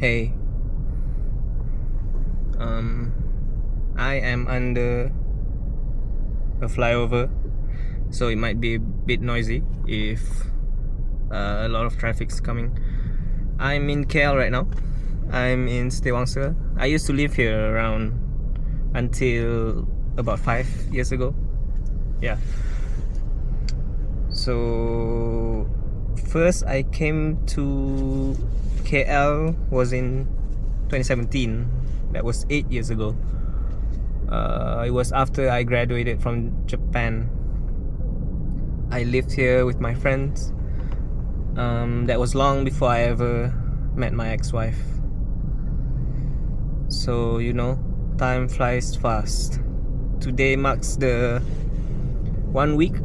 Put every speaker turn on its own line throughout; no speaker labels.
Hey, I am under a flyover, so it might be a bit noisy if a lot of traffic's coming. I'm in KL right now. I'm in Stewangsa. I used to live here around until about 5 years ago. Yeah. So first I came to KL was in 2017. That was 8 years ago. It was after I graduated from Japan. I lived here with my friends. That was long before I ever met my ex-wife. So, time flies fast. Today marks the 1 week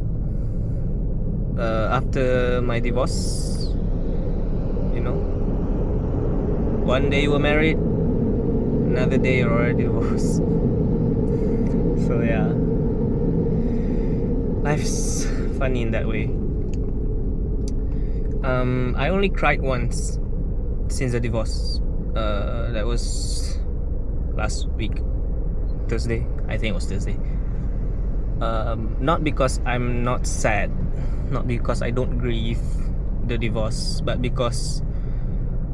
after my divorce. One day we're married, another day you're already divorced. So yeah, life's funny in that way. I only cried once since the divorce. That was last week, Thursday. I think it was Thursday. Not because I'm not sad, not because I don't grieve the divorce, but because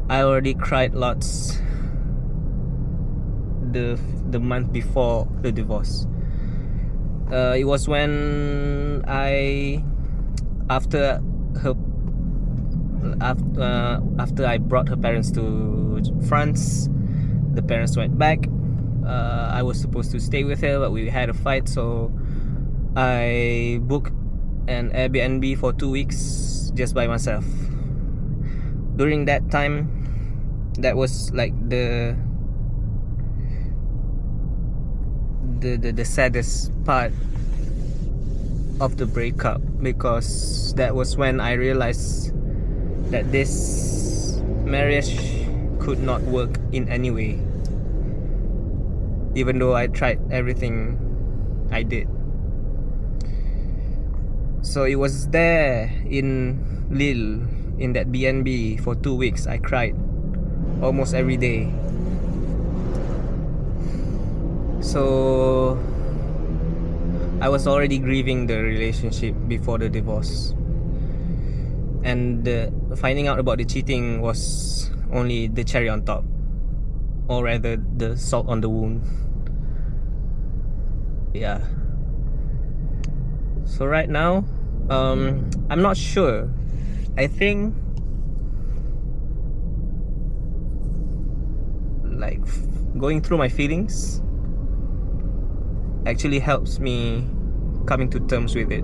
I already cried lots the month before the divorce. It was when after I brought her parents to France, the parents went back. I was supposed to stay with her, but we had a fight, so I booked an Airbnb for 2 weeks just by myself. During that time, that was like the saddest part of the breakup, because that was when I realized that this marriage could not work in any way, even though I tried everything I did. So it was there in Lille, in that BNB for 2 weeks. I cried almost every day. So I was already grieving the relationship before the divorce, and finding out about the cheating was only the cherry on top, or rather the salt on the wound. Yeah. So right now, I'm not sure. I think like going through my feelings actually helps me coming to terms with it.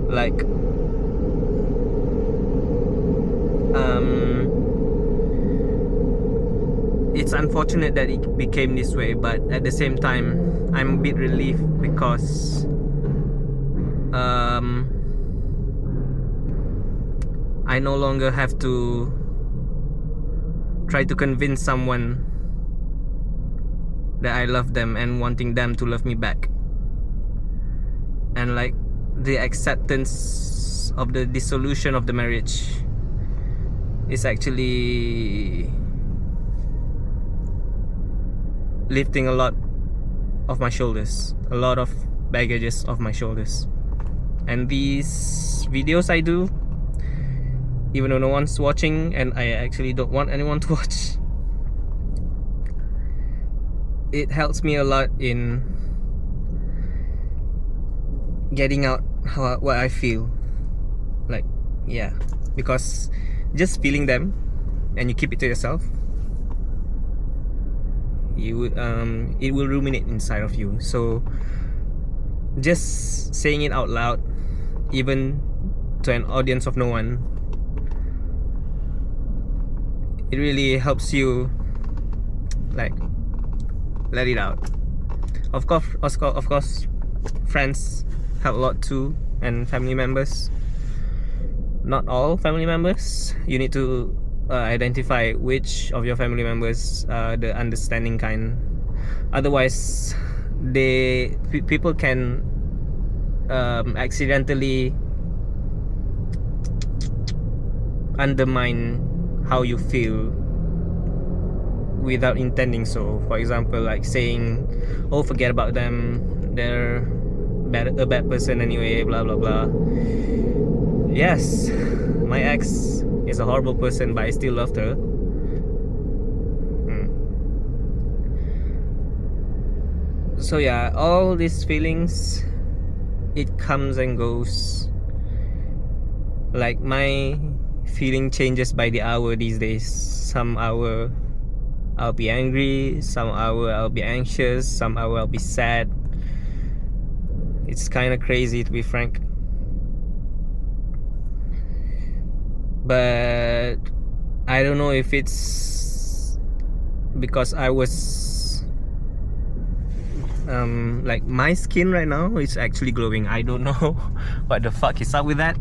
Like it's unfortunate that it became this way, but at the same time I'm a bit relieved because I no longer have to try to convince someone that I love them and wanting them to love me back. And like the acceptance of the dissolution of the marriage is actually lifting a lot of my shoulders, a lot of baggages off my shoulders. And these videos I do, even though no one's watching and I actually don't want anyone to watch, it helps me a lot in getting out what I feel. Like, yeah, because just feeling them and you keep it to yourself, it will ruminate inside of you. So just saying it out loud, even to an audience of no one, it really helps you like let it out. Of course, friends help a lot too, and family members. Not all family members. You need to identify which of your family members are the understanding kind. Otherwise, people can accidentally undermine how you feel without intending so. For example, like saying, oh, forget about them, they're a bad person anyway, blah blah blah. Yes, my ex is a horrible person, but I still loved her. So yeah, all these feelings, it comes and goes. Like my feeling changes by the hour these days. Some hour I'll be angry, some hour I'll be anxious, some hour I'll be sad. It's kind of crazy, to be frank. But I don't know if it's because I was like my skin right now is actually glowing. I don't know what the fuck is up with that.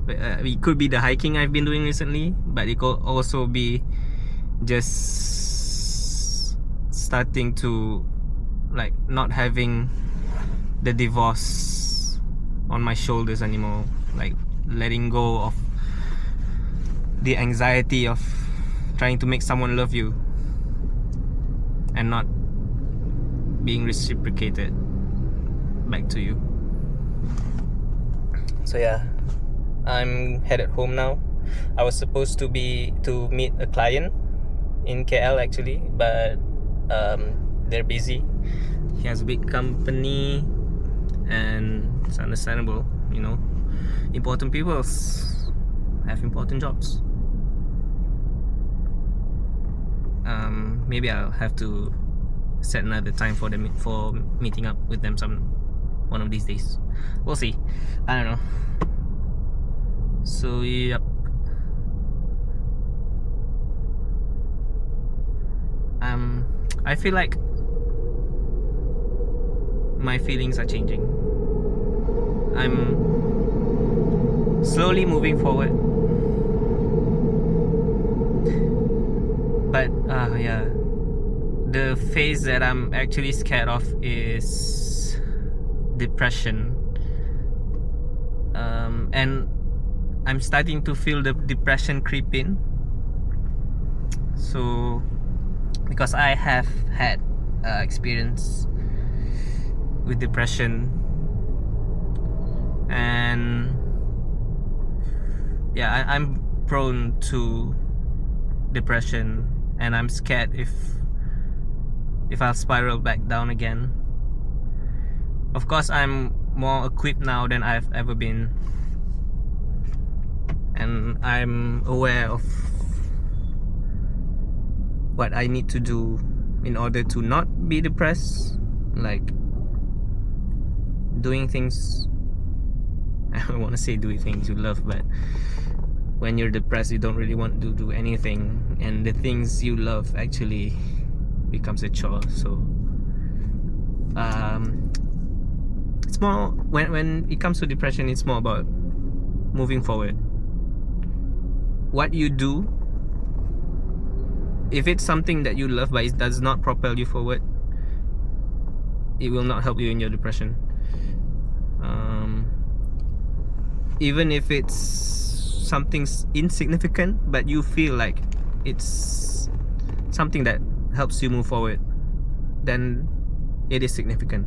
It could be the hiking I've been doing recently, but it could also be just starting to like not having the divorce on my shoulders anymore, like letting go of the anxiety of trying to make someone love you and not being reciprocated back to you. So yeah, I'm headed home now. I was supposed to meet a client in KL actually, but they're busy. He has a big company and it's understandable, you know. Important people have important jobs. Maybe I'll have to set another time for meeting up with them one of these days. We'll see. I don't know. So yep. I feel like my feelings are changing. I'm slowly moving forward. But yeah, the phase that I'm actually scared of is depression. And I'm starting to feel the depression creep in. So because I have had experience with depression, and yeah, I'm prone to depression, and I'm scared if I'll spiral back down again. Of course, I'm more equipped now than I've ever been, and I'm aware of what I need to do in order to not be depressed, like doing things, I don't want to say doing things you love, but when you're depressed you don't really want to do anything, and the things you love actually becomes a chore. So it's more, when it comes to depression, it's more about moving forward. What you do, if it's something that you love but it does not propel you forward, it will not help you in your depression. Even if it's something insignificant, but you feel like it's something that helps you move forward, then it is significant.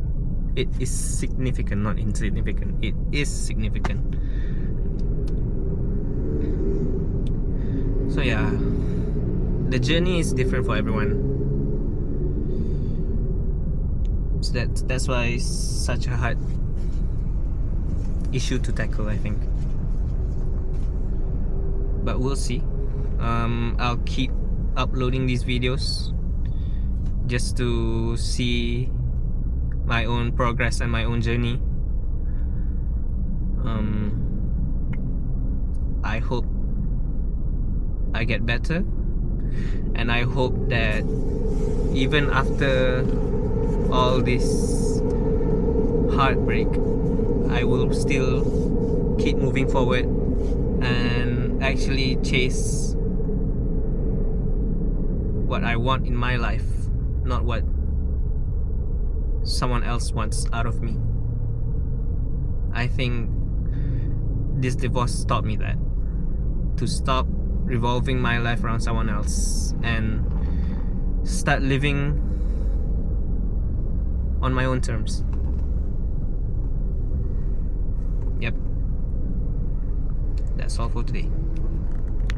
It is significant, not insignificant. It is significant. So yeah, the journey is different for everyone. So that's why it's such a hard issue to tackle, I think. But we'll see. I'll keep uploading these videos just to see my own progress and my own journey. I hope I get better, and I hope that even after all this heartbreak, I will still keep moving forward and actually chase what I want in my life, not what someone else wants out of me. I think this divorce taught me that, to stop revolving my life around someone else and start living on my own terms. Yep. That's all for today.